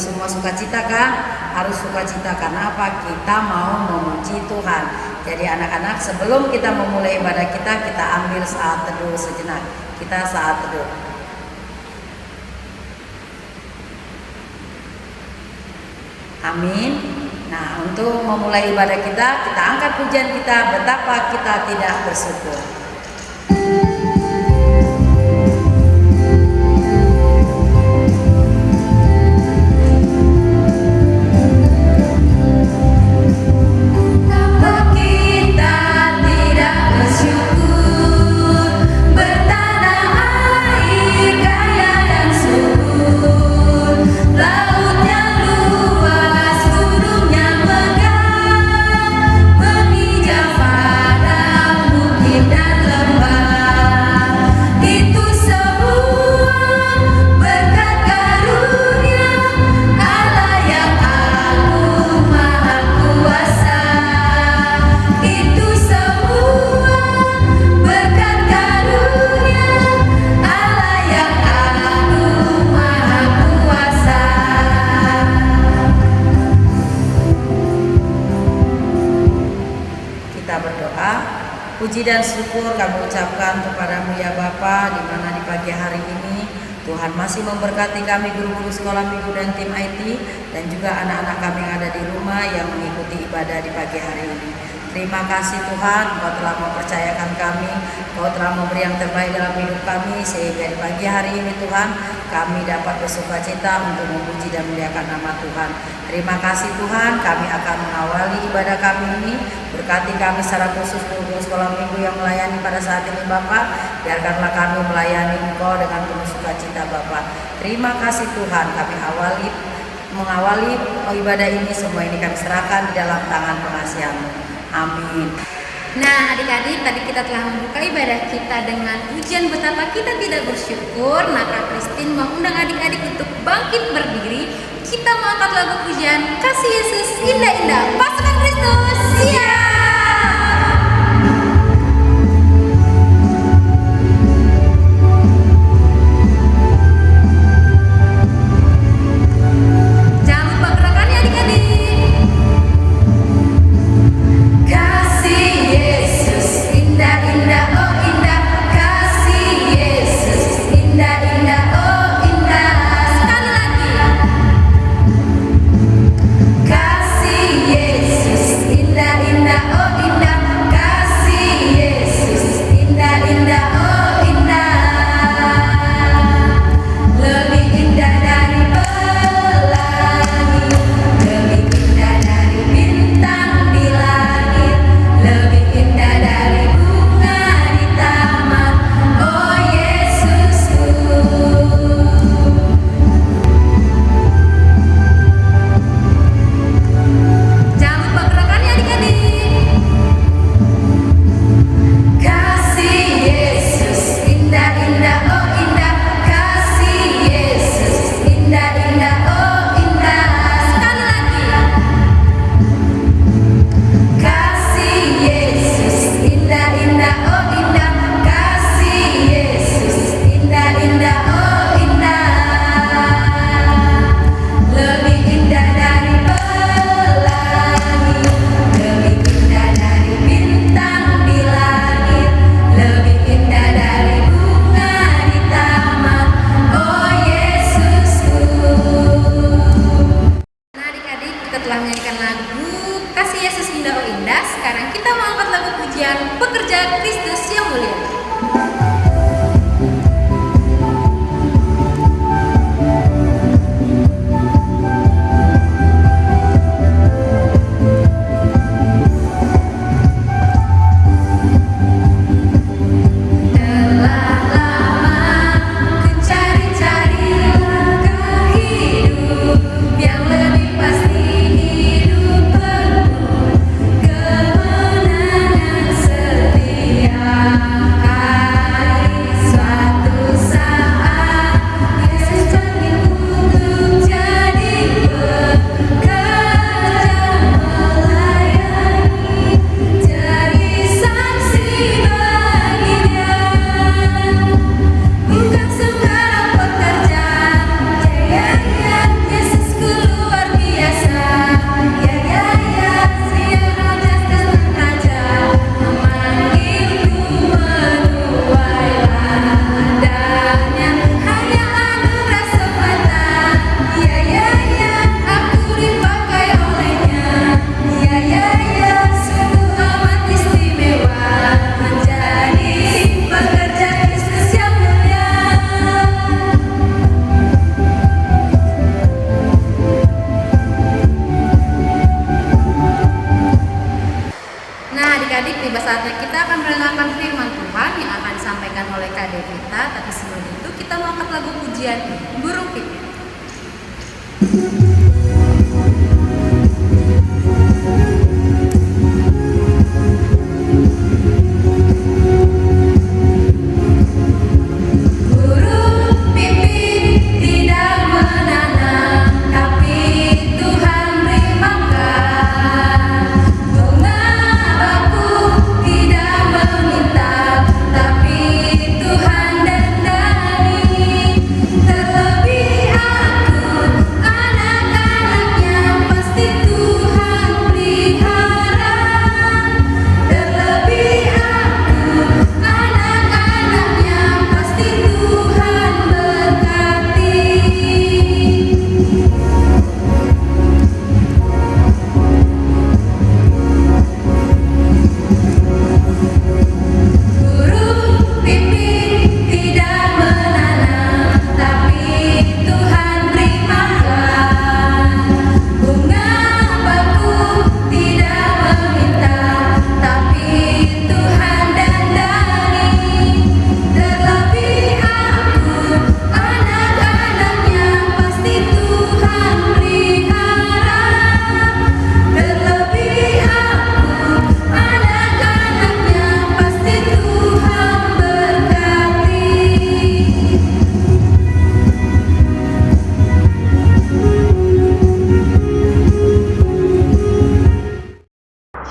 semua sukacita kan? Harus sukacita karena apa? Kita mau memuji Tuhan. Jadi anak-anak, sebelum kita memulai ibadah kita ambil saat teduh sejenak. Kita saat teduh. Amin. Nah, untuk memulai ibadah kita angkat pujian kita, betapa kita tidak bersyukur. Puji dan syukur kami ucapkan kepadamu ya Bapa, di mana di pagi hari ini Tuhan masih memberkati kami guru-guru sekolah minggu dan tim IT dan juga anak-anak kami yang ada di rumah yang mengikuti ibadah di pagi hari ini. Terima kasih Tuhan, Engkau telah mempercayakan kami, Engkau telah memberi yang terbaik dalam hidup kami, sehingga di pagi hari ini Tuhan kami dapat bersukacita untuk memuji dan memuliakan nama Tuhan. Terima kasih Tuhan, kami akan mengawali ibadah kami ini. Berkati kami secara khusus guru sekolah minggu yang melayani pada saat ini Bapak. Biarkanlah kami melayani Engkau dengan penuh sukacita Bapak. Terima kasih Tuhan, kami mengawali ibadah ini, semua ini kami serahkan di dalam tangan pengasihan-Mu. Amin. Nah adik-adik, tadi kita telah membuka ibadah kita dengan pujian betapa kita tidak bersyukur. Nah Kak Christine mengundang adik-adik untuk bangkit berdiri. Kita mengangkat lagu pujian Kasih Yesus Indah-Indah Pasukan Kristus. Siap. Indah pujian Guru Pipin.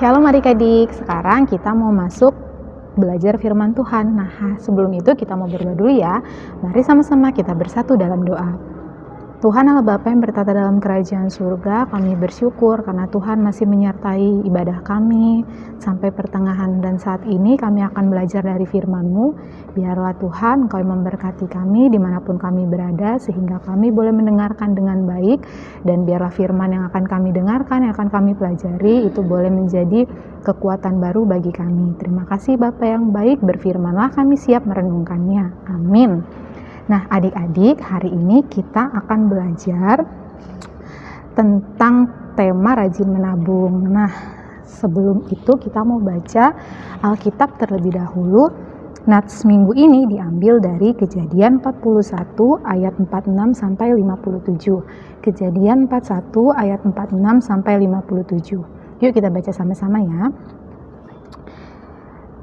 Shalom adik-adik, sekarang kita mau masuk belajar firman Tuhan. Nah, sebelum itu kita mau berdoa dulu ya. Mari sama-sama kita bersatu dalam doa. Tuhan Allah Bapa yang bertata dalam kerajaan surga, kami bersyukur karena Tuhan masih menyertai ibadah kami sampai pertengahan, dan saat ini kami akan belajar dari firman-Mu. Biarlah Tuhan Engkau yang memberkati kami dimanapun kami berada, sehingga kami boleh mendengarkan dengan baik, dan biarlah firman yang akan kami dengarkan, yang akan kami pelajari, itu boleh menjadi kekuatan baru bagi kami. Terima kasih Bapa yang baik, berfirmanlah kami siap merenungkannya. Amin. Nah adik-adik, hari ini kita akan belajar tentang tema rajin menabung. Nah sebelum itu kita mau baca Alkitab terlebih dahulu. Nats minggu ini diambil dari Kejadian 41 ayat 46 sampai 57. Kejadian 41 ayat 46 sampai 57. Yuk kita baca sama-sama ya.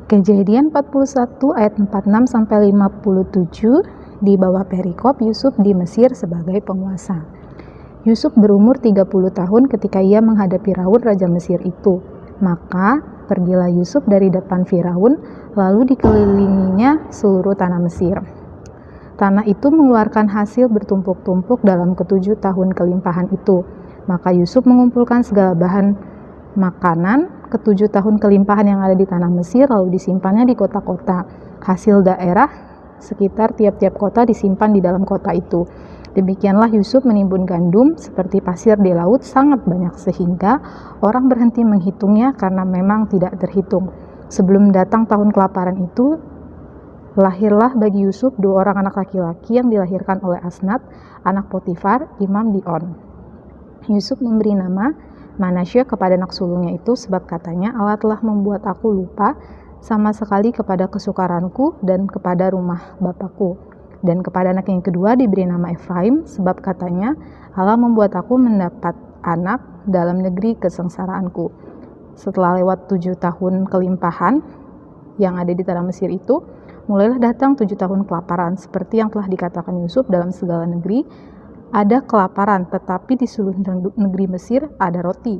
Kejadian 41 ayat 46 sampai 57. Di bawah perikop Yusuf di Mesir sebagai penguasa. Yusuf berumur 30 tahun ketika ia menghadapi Firaun raja Mesir itu. Maka pergilah Yusuf dari depan Firaun, lalu dikelilinginya seluruh tanah Mesir. Tanah itu mengeluarkan hasil bertumpuk-tumpuk dalam ke-7 tahun kelimpahan itu. Maka Yusuf mengumpulkan segala bahan makanan ke-7 tahun kelimpahan yang ada di tanah Mesir, lalu disimpannya di kota-kota. Hasil daerah sekitar tiap-tiap kota disimpan di dalam kota itu. Demikianlah Yusuf menimbun gandum seperti pasir di laut sangat banyak, sehingga orang berhenti menghitungnya karena memang tidak terhitung. Sebelum datang tahun kelaparan itu, lahirlah bagi Yusuf 2 orang anak laki-laki yang dilahirkan oleh Asnat, anak Potifar, imam di On. Yusuf memberi nama Manasye kepada anak sulungnya itu, sebab katanya, Allah telah membuat aku lupa sama sekali kepada kesukaranku dan kepada rumah Bapakku. Dan kepada anak yang kedua diberi nama Efraim, sebab katanya, Allah membuat aku mendapat anak dalam negeri kesengsaraanku. Setelah lewat 7 tahun kelimpahan yang ada di tanah Mesir itu, mulailah datang 7 tahun kelaparan, seperti yang telah dikatakan Yusuf dalam segala negeri. Ada kelaparan, tetapi di seluruh negeri Mesir ada roti.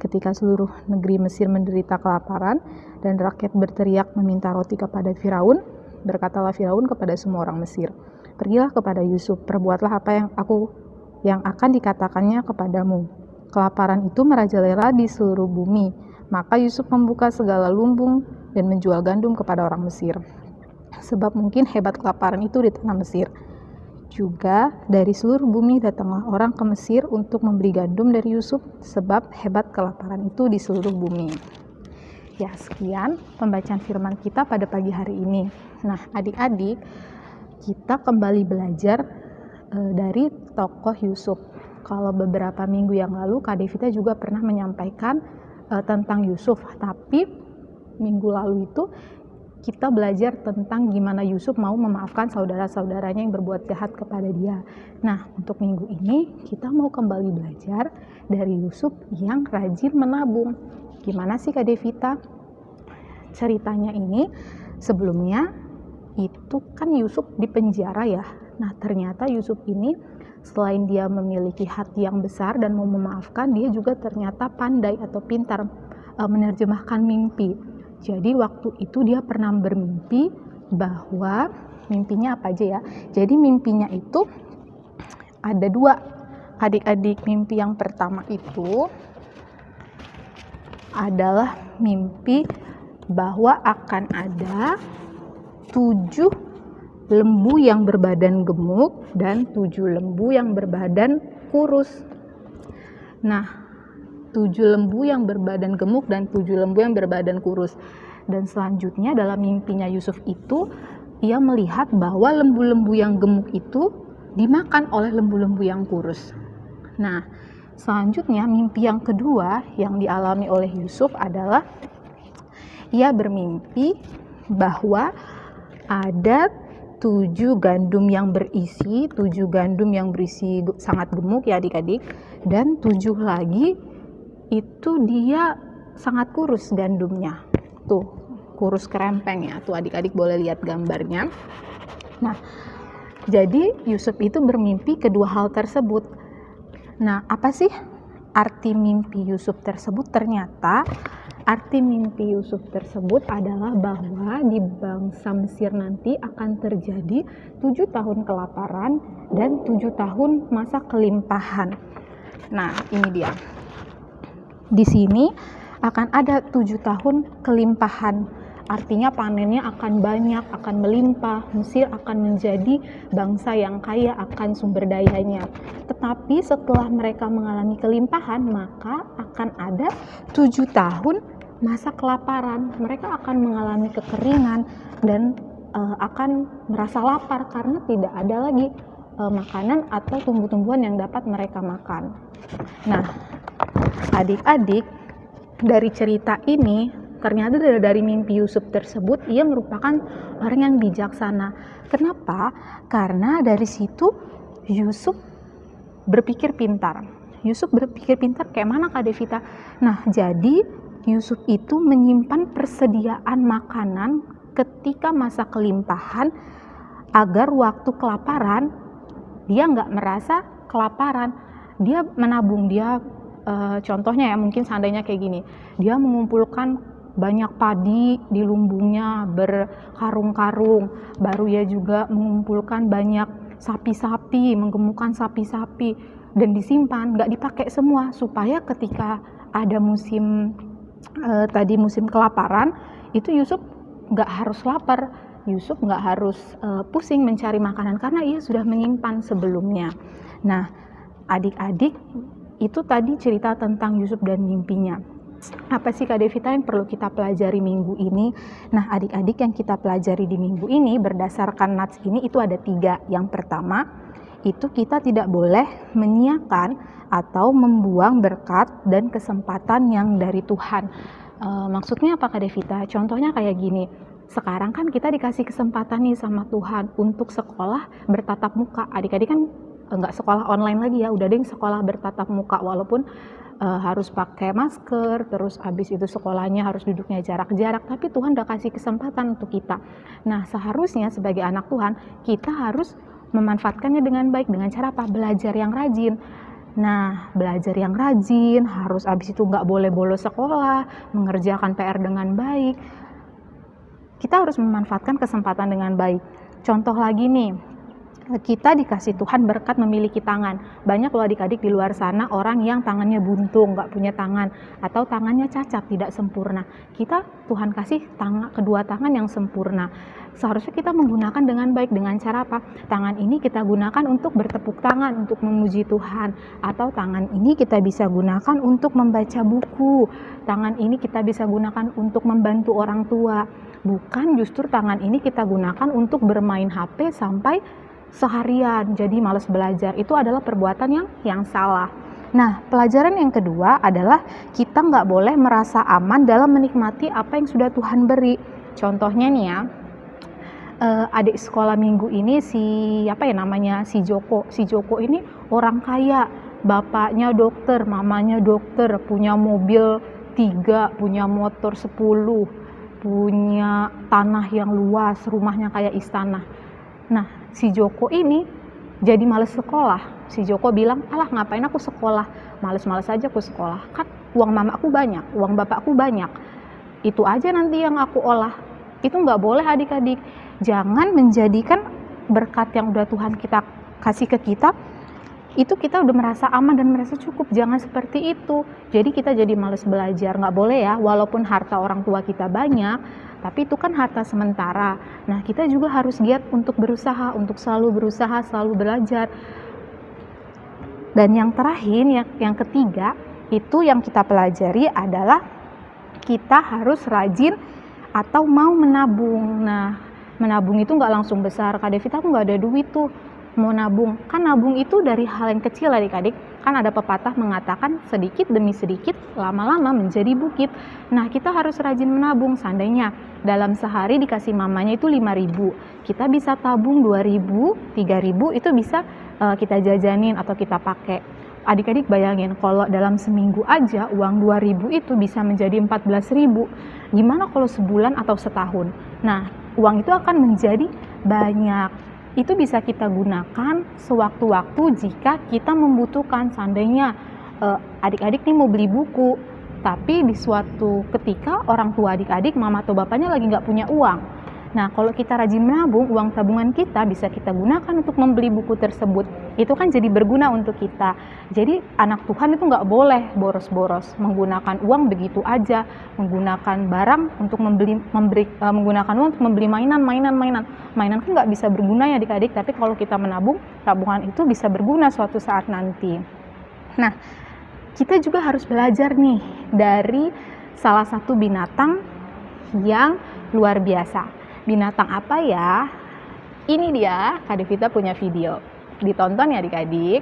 Ketika seluruh negeri Mesir menderita kelaparan dan rakyat berteriak meminta roti kepada Firaun, berkatalah Firaun kepada semua orang Mesir, "Pergilah kepada Yusuf, perbuatlah apa yang akan dikatakannya kepadamu." Kelaparan itu merajalela di seluruh bumi. Maka Yusuf membuka segala lumbung dan menjual gandum kepada orang Mesir, sebab mungkin hebat kelaparan itu di tanah Mesir. Juga dari seluruh bumi datanglah orang ke Mesir untuk membeli gandum dari Yusuf, sebab hebat kelaparan itu di seluruh bumi. Ya, sekian pembacaan firman kita pada pagi hari ini. Nah, adik-adik, kita kembali belajar dari tokoh Yusuf. Kalau beberapa minggu yang lalu, Kak Devita juga pernah menyampaikan tentang Yusuf, tapi minggu lalu itu kita belajar tentang gimana Yusuf mau memaafkan saudara-saudaranya yang berbuat jahat kepada dia. Nah, untuk minggu ini kita mau kembali belajar dari Yusuf yang rajin menabung. Gimana sih Kak Devita? Ceritanya ini sebelumnya itu kan Yusuf di penjara ya. Nah, ternyata Yusuf ini selain dia memiliki hati yang besar dan mau memaafkan, dia juga ternyata pandai atau pintar menerjemahkan mimpi. Jadi waktu itu dia pernah bermimpi bahwa mimpinya apa aja ya. Jadi mimpinya itu ada 2 adik-adik. Mimpi yang pertama itu adalah mimpi bahwa akan ada 7 lembu yang berbadan gemuk dan 7 lembu yang berbadan kurus. Nah, 7 lembu yang berbadan gemuk dan 7 lembu yang berbadan kurus. Dan selanjutnya dalam mimpinya Yusuf itu, ia melihat bahwa lembu-lembu yang gemuk itu dimakan oleh lembu-lembu yang kurus. Nah, selanjutnya mimpi yang kedua yang dialami oleh Yusuf adalah ia bermimpi bahwa ada 7 gandum yang berisi sangat gemuk ya adik-adik, dan 7 lagi itu dia sangat kurus gandumnya. Tuh, kurus kerempeng ya. Tuh adik-adik boleh lihat gambarnya. Nah, jadi Yusuf itu bermimpi kedua hal tersebut. Nah, apa sih arti mimpi Yusuf tersebut? Ternyata arti mimpi Yusuf tersebut adalah bahwa di bangsa Mesir nanti akan terjadi 7 tahun kelaparan dan 7 tahun masa kelimpahan. Nah, ini dia. Di sini akan ada 7 tahun kelimpahan, artinya panennya akan banyak, akan melimpah. Mesir akan menjadi bangsa yang kaya akan sumber dayanya. Tetapi setelah mereka mengalami kelimpahan, maka akan ada 7 tahun masa kelaparan. Mereka akan mengalami kekeringan dan akan merasa lapar karena tidak ada lagi makanan atau tumbuh-tumbuhan yang dapat mereka makan. Nah, adik-adik, dari cerita ini ternyata dari mimpi Yusuf tersebut ia merupakan orang yang bijaksana. Kenapa? Karena dari situ Yusuf berpikir pintar. Yusuf berpikir pintar kayak mana Kak Devita? Nah, jadi Yusuf itu menyimpan persediaan makanan ketika masa kelimpahan agar waktu kelaparan dia nggak merasa kelaparan. Dia menabung, contohnya ya, mungkin seandainya kayak gini, dia mengumpulkan banyak padi di lumbungnya berkarung-karung, baru ya juga mengumpulkan banyak sapi-sapi, menggemukkan sapi-sapi dan disimpan, nggak dipakai semua supaya ketika ada musim kelaparan itu Yusuf nggak harus lapar, Yusuf nggak harus pusing mencari makanan karena ia sudah menyimpan sebelumnya. Nah, adik-adik, itu tadi cerita tentang Yusuf dan mimpinya. Apa sih Kak Devita yang perlu kita pelajari minggu ini? Nah, adik-adik, yang kita pelajari di minggu ini berdasarkan nats ini itu ada 3. Yang pertama, itu kita tidak boleh menyiakan atau membuang berkat dan kesempatan yang dari Tuhan. Maksudnya apa Kak Devita? Contohnya kayak gini. Sekarang kan kita dikasih kesempatan nih sama Tuhan untuk sekolah bertatap muka. Adik-adik kan nggak sekolah online lagi ya, udah deh sekolah bertatap muka, walaupun harus pakai masker, terus habis itu sekolahnya harus duduknya jarak-jarak, tapi Tuhan udah kasih kesempatan untuk kita. Nah, seharusnya sebagai anak Tuhan kita harus memanfaatkannya dengan baik. Dengan cara apa? Belajar yang rajin. Nah, belajar yang rajin, harus habis itu nggak boleh bolos sekolah, mengerjakan PR dengan baik. Kita harus memanfaatkan kesempatan dengan baik. Contoh lagi nih, kita dikasih Tuhan berkat memiliki tangan. Banyak loh adik-adik di luar sana orang yang tangannya buntung, nggak punya tangan, atau tangannya cacat, tidak sempurna. Tuhan kasih kedua tangan yang sempurna. Seharusnya kita menggunakan dengan baik. Dengan cara apa? Tangan ini kita gunakan untuk bertepuk tangan, untuk memuji Tuhan. Atau tangan ini kita bisa gunakan untuk membaca buku. Tangan ini kita bisa gunakan untuk membantu orang tua. Bukan justru tangan ini kita gunakan untuk bermain HP sampai seharian, jadi malas belajar. Itu adalah perbuatan yang salah. Nah, pelajaran yang kedua adalah kita nggak boleh merasa aman dalam menikmati apa yang sudah Tuhan beri. Contohnya nih ya, adik sekolah minggu ini si Joko. Si Joko ini orang kaya, bapaknya dokter, mamanya dokter, punya mobil 3, punya motor 10, punya tanah yang luas, rumahnya kayak istana. Nah, si Joko ini jadi males sekolah. Si Joko bilang, alah ngapain aku sekolah, males-males aja aku sekolah, kan uang mamaku banyak, uang bapakku banyak, itu aja nanti yang aku olah. Itu nggak boleh adik-adik. Jangan menjadikan berkat yang udah Tuhan kita kasih ke kita, itu kita udah merasa aman dan merasa cukup. Jangan seperti itu. Jadi kita jadi males belajar. Nggak boleh ya, walaupun harta orang tua kita banyak, tapi itu kan harta sementara. Nah, kita juga harus giat untuk berusaha, untuk selalu berusaha, selalu belajar. Dan yang terakhir, yang ketiga, itu yang kita pelajari adalah kita harus rajin atau mau menabung. Nah, menabung itu nggak langsung besar. Kak Devita, aku nggak ada duit tuh mau nabung. Kan nabung itu dari hal yang kecil adik-adik. Kan ada pepatah mengatakan sedikit demi sedikit lama-lama menjadi bukit. Nah, kita harus rajin menabung. Seandainya dalam sehari dikasih mamanya itu 5.000, kita bisa tabung 2.000, 3.000, itu bisa kita jajanin atau kita pakai. Adik-adik bayangin kalau dalam seminggu aja uang 2.000 itu bisa menjadi 14.000. Gimana kalau sebulan atau setahun? Nah, uang itu akan menjadi banyak. Itu bisa kita gunakan sewaktu-waktu jika kita membutuhkan. Seandainya adik-adik nih mau beli buku, tapi di suatu ketika orang tua adik-adik, mama atau bapaknya lagi nggak punya uang. Nah, kalau kita rajin menabung, uang tabungan kita bisa kita gunakan untuk membeli buku tersebut. Itu kan jadi berguna untuk kita. Jadi anak Tuhan itu nggak boleh boros-boros, menggunakan uang begitu aja, menggunakan barang untuk menggunakan uang untuk membeli mainan. Mainan kan nggak bisa berguna ya adik-adik, tapi kalau kita menabung, tabungan itu bisa berguna suatu saat nanti. Nah, kita juga harus belajar nih dari salah satu binatang yang luar biasa. Binatang apa ya? Ini dia, Kak Devita punya video. Ditonton ya adik-adik.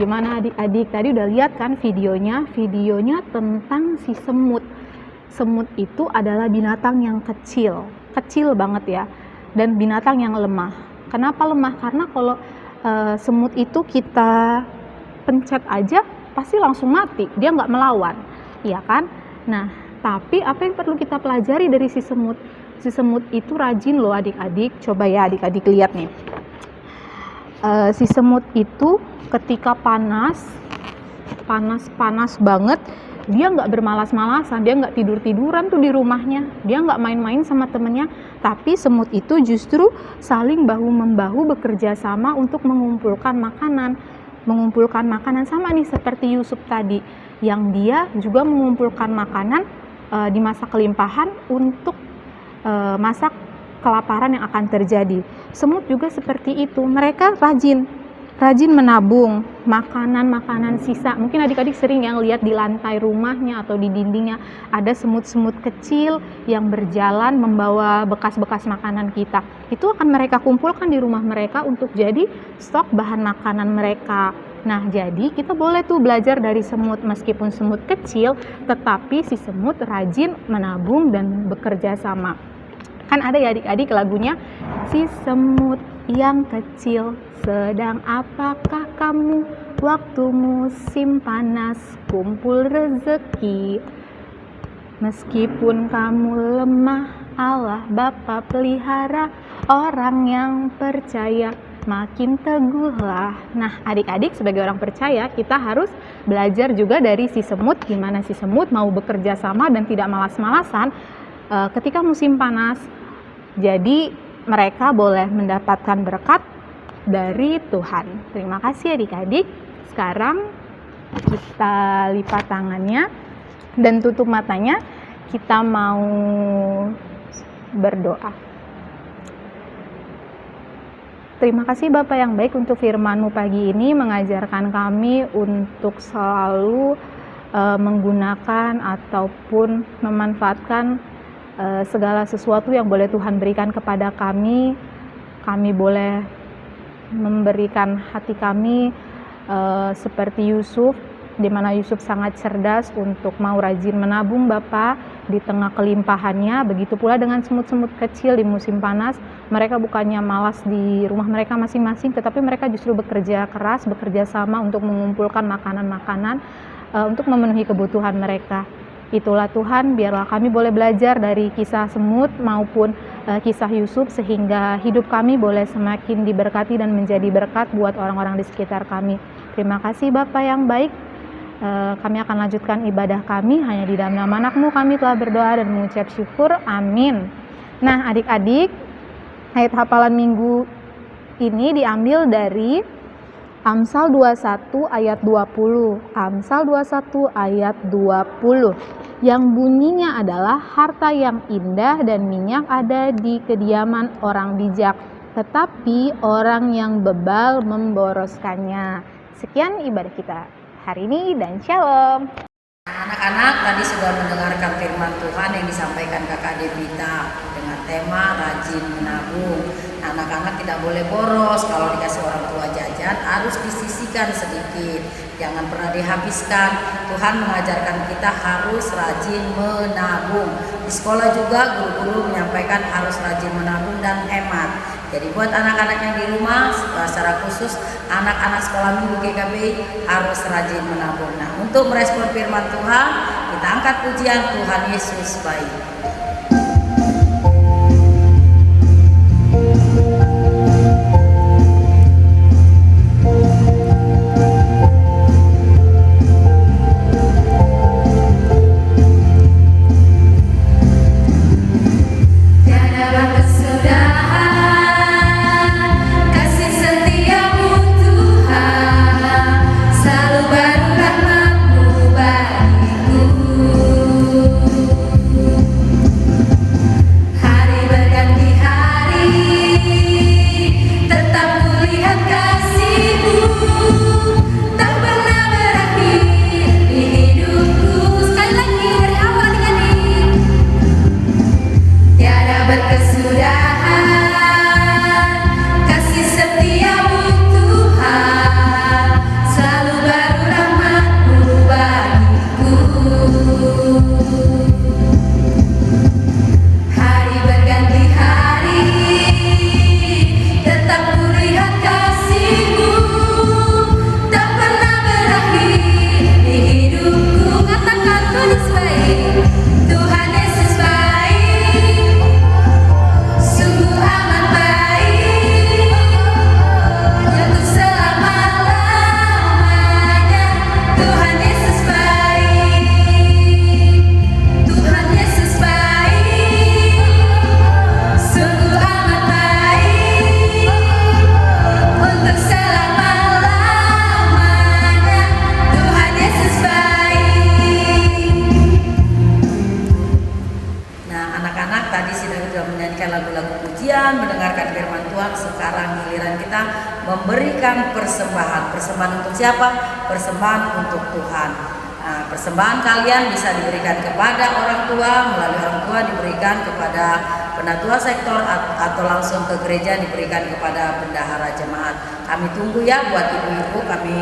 Gimana adik-adik? Tadi udah lihat kan videonya? Videonya tentang si semut. Semut itu adalah binatang yang kecil banget ya, dan binatang yang lemah. Kenapa lemah? Karena kalau semut itu kita pencet aja pasti langsung mati, dia nggak melawan, iya kan? Nah, tapi apa yang perlu kita pelajari dari si semut? Si semut itu rajin loh adik-adik. Coba ya adik-adik lihat nih. Si semut itu ketika panas banget, dia nggak bermalas-malasan, dia nggak tiduran tuh di rumahnya, dia nggak main-main sama temennya, tapi semut itu justru saling bahu-membahu bekerja sama untuk mengumpulkan makanan sama nih seperti Yusuf tadi, yang dia juga mengumpulkan makanan di masa kelimpahan untuk masa kelaparan yang akan terjadi. Semut juga seperti itu, mereka rajin menabung makanan sisa. Mungkin adik-adik sering yang lihat di lantai rumahnya atau di dindingnya ada semut-semut kecil yang berjalan membawa bekas-bekas makanan kita. Itu akan mereka kumpulkan di rumah mereka untuk jadi stok bahan makanan mereka. Nah, jadi kita boleh tuh belajar dari semut, meskipun semut kecil, tetapi si semut rajin menabung dan bekerja sama. Kan ada ya adik-adik lagunya, si semut yang kecil, sedang apakah kamu? Waktu musim panas kumpul rezeki. Meskipun kamu lemah, Allah Bapa pelihara. Orang yang percaya makin teguhlah. Nah, adik-adik sebagai orang percaya, kita harus belajar juga dari si semut, gimana si semut mau bekerja sama dan tidak malas-malasan ketika musim panas. Jadi mereka boleh mendapatkan berkat dari Tuhan. Terima kasih adik-adik. Sekarang kita lipat tangannya dan tutup matanya. Kita mau berdoa. Terima kasih Bapak yang baik untuk firman-Mu pagi ini, mengajarkan kami untuk selalu menggunakan ataupun memanfaatkan segala sesuatu yang boleh Tuhan berikan kepada kami. Kami boleh memberikan hati kami seperti Yusuf, di mana Yusuf sangat cerdas untuk mau rajin menabung Bapa di tengah kelimpahannya. Begitu pula dengan semut-semut kecil di musim panas, mereka bukannya malas di rumah mereka masing-masing, tetapi mereka justru bekerja keras, bekerja sama untuk mengumpulkan makanan-makanan untuk memenuhi kebutuhan mereka. Itulah Tuhan, biarlah kami boleh belajar dari kisah semut maupun kisah Yusuf, sehingga hidup kami boleh semakin diberkati dan menjadi berkat buat orang-orang di sekitar kami. Terima kasih Bapa yang baik. Kami akan lanjutkan ibadah kami hanya di dalam nama anak-Mu kami telah berdoa dan mengucap syukur. Amin. Nah adik-adik, ayat hafalan minggu ini diambil dari Amsal 21 ayat 20. Amsal 21 ayat 20. Yang bunyinya adalah, harta yang indah dan minyak ada di kediaman orang bijak, tetapi orang yang bebal memboroskannya. Sekian ibadah kita hari ini dan shalom. Anak-anak tadi sudah mendengarkan firman Tuhan yang disampaikan Kakak Devita dengan tema rajin menabung. Anak-anak tidak boleh boros, kalau dikasih orang tua jajan harus disisihkan sedikit, jangan pernah dihabiskan. Tuhan mengajarkan kita harus rajin menabung. Di sekolah juga guru-guru menyampaikan harus rajin menabung dan hemat. Jadi buat anak-anak yang di rumah, secara khusus anak-anak sekolah minggu GKBI harus rajin menabung. Nah, untuk merespon firman Tuhan, kita angkat pujian Tuhan Yesus baik. kita memberikan persembahan. Persembahan untuk siapa? Persembahan untuk Tuhan. Nah, persembahan kalian bisa diberikan kepada orang tua, melalui orang tua diberikan kepada penatua sektor, atau langsung ke gereja diberikan kepada bendahara jemaat. Kami tunggu ya buat ibu-ibu, kami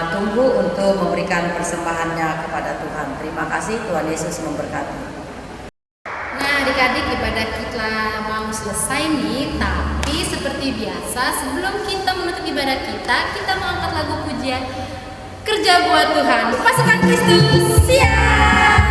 tunggu untuk memberikan persembahannya kepada Tuhan. Terima kasih, Tuhan Yesus memberkati. Nah, adik-adik, ibadah kita mau selesai nih, tapi seperti biasa sebelum kita menutup ibadah kita mau angkat lagu pujian Kerja Buat Tuhan. Pasukan Kristus, siap!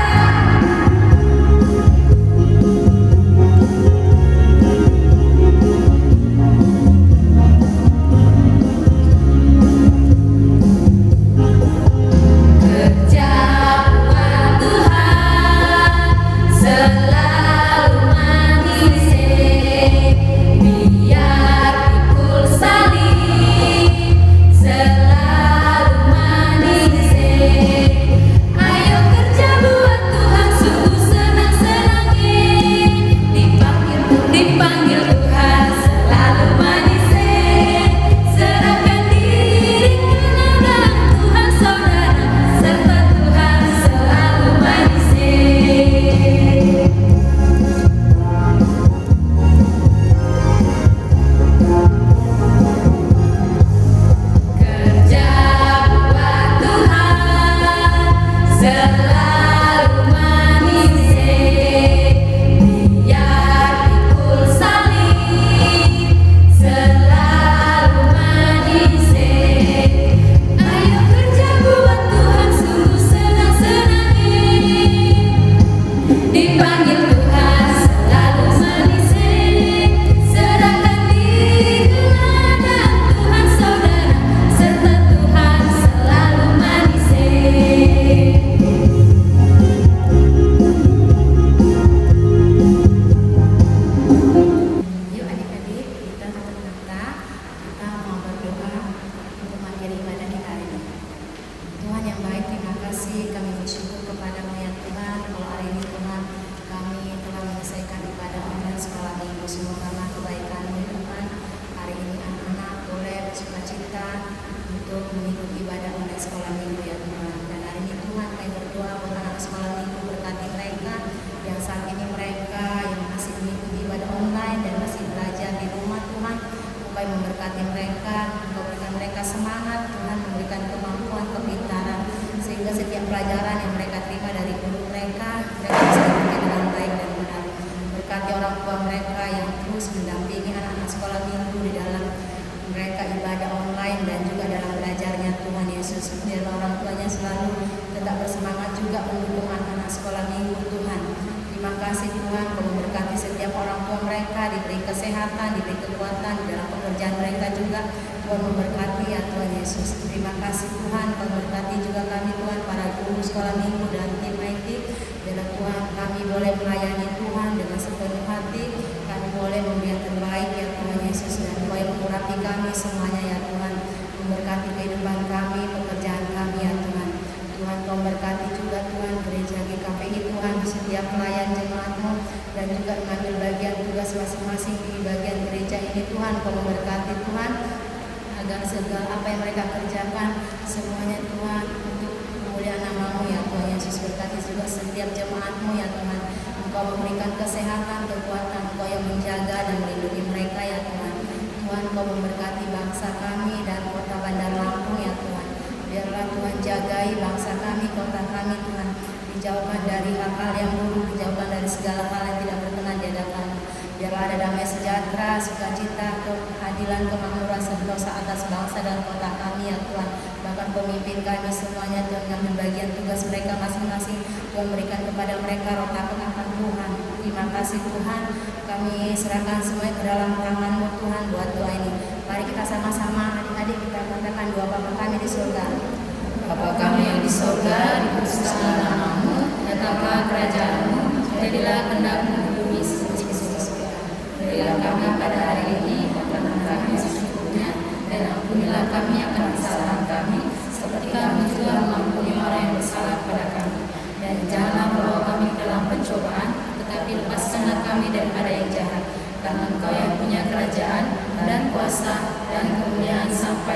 Karena Engkau yang punya kerajaan dan kuasa dan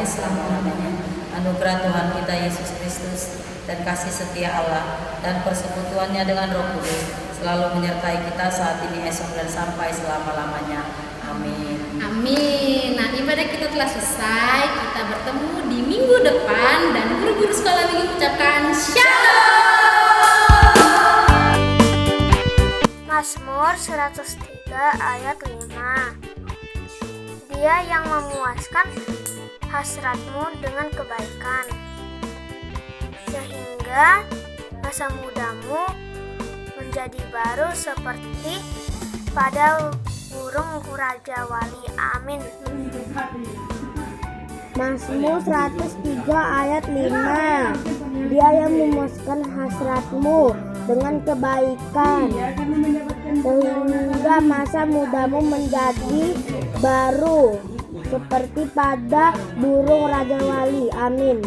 sampai selama-lamanya. Anugerah Tuhan kita Yesus Kristus dan kasih setia Allah dan persekutuannya dengan Roh Kudus selalu menyertai kita saat ini, esok, dan sampai selama-lamanya. Amin. Amin. Nah, ibadah kita telah selesai. Kita bertemu di minggu depan dan guru-guru sekolah minggu mengucapkan Shalom. Mazmur 103 ayat 5. Dia yang memuaskan hasratmu dengan kebaikan, sehingga masa mudamu menjadi baru seperti pada burung Raja Wali. Amin. Mazmur 103 ayat 5. Dia yang memuaskan hasratmu dengan kebaikan, sehingga masa mudamu menjadi baru seperti pada burung Raja Wali. Amin.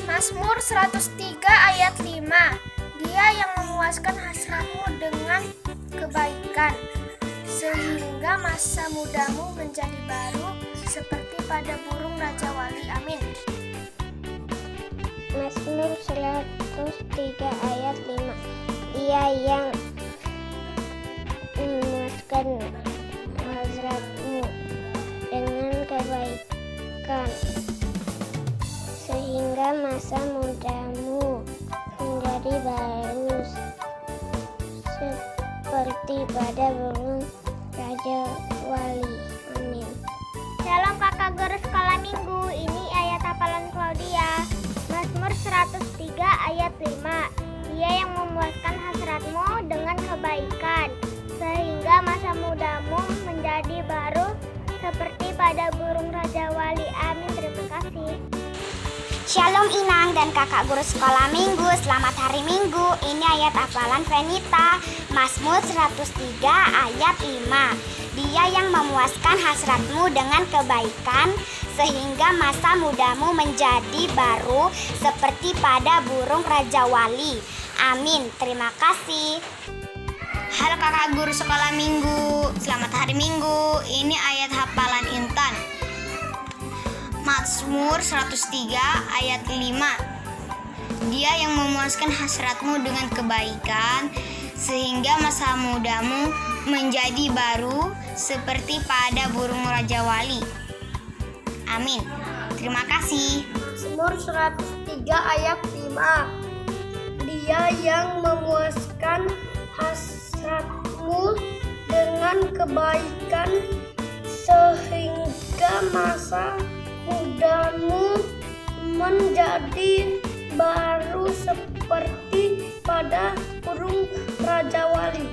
Mazmur 103 ayat 5. Dia yang memuaskan hasratmu dengan kebaikan, sehingga masa mudamu menjadi baru seperti pada burung Raja Wali. Amin. Mazmur 103 ayat 5. Dia yang memuaskan hasratmu dengan kebaikan, sehingga masa mudamu menjadi baru seperti pada burung Raja Wali. Amin. Shalom kakak guru sekolah minggu, ini ayat hafalan Claudia. Mazmur 103 ayat 5. Dia yang memuaskan hasratmu dengan kebaikan, sehingga masa mudamu menjadi baru seperti pada burung Raja Wali. Amin. Terima kasih. Shalom Inang dan kakak guru sekolah minggu, selamat hari Minggu. Ini ayat hafalan Venita, Mazmur 103 ayat 5. Dia yang memuaskan hasratmu dengan kebaikan, sehingga masa mudamu menjadi baru seperti pada burung Raja Wali. Amin. Terima kasih. Halo kakak guru sekolah minggu, selamat hari Minggu. Ini ayat hafalan Intan, Mazmur 103 ayat 5. Dia yang memuaskan hasratmu dengan kebaikan, sehingga masa mudamu menjadi baru seperti pada burung Raja Wali. Amin. Terima kasih. Mazmur 103 ayat 5. Dia yang memuaskan hasratmu dengan kebaikan, sehingga masa mudamu menjadi baru seperti pada burung Raja Wali.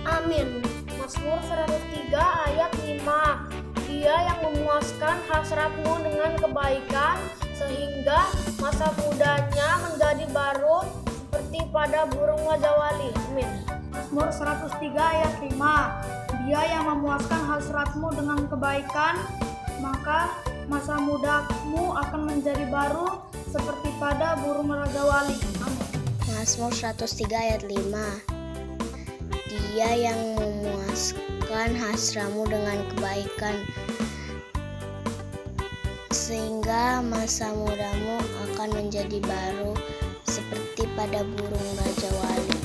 Amin. Mazmur 103 ayat 5. Dia yang memuaskan hasratmu dengan kebaikan, sehingga masa mudanya menjadi baru seperti pada burung Raja Wali. Amin. Mazmur 103 ayat 5. Dia yang memuaskan hasratmu dengan kebaikan, maka masa mudamu akan menjadi baru seperti pada burung Raja Wali. Amin. Mazmur 103 ayat 5. Dia yang memuaskan hasratmu dengan kebaikan, sehingga masa mudamu akan menjadi baru seperti pada burung Raja Wali.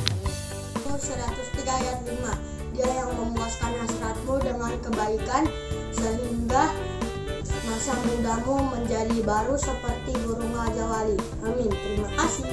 Mazmur 103 ayat 5. Dia yang memuaskan hasratmu dengan kebaikan, sehingga masa mudamu menjadi baru seperti burung Raja Wali. Amin. Terima kasih.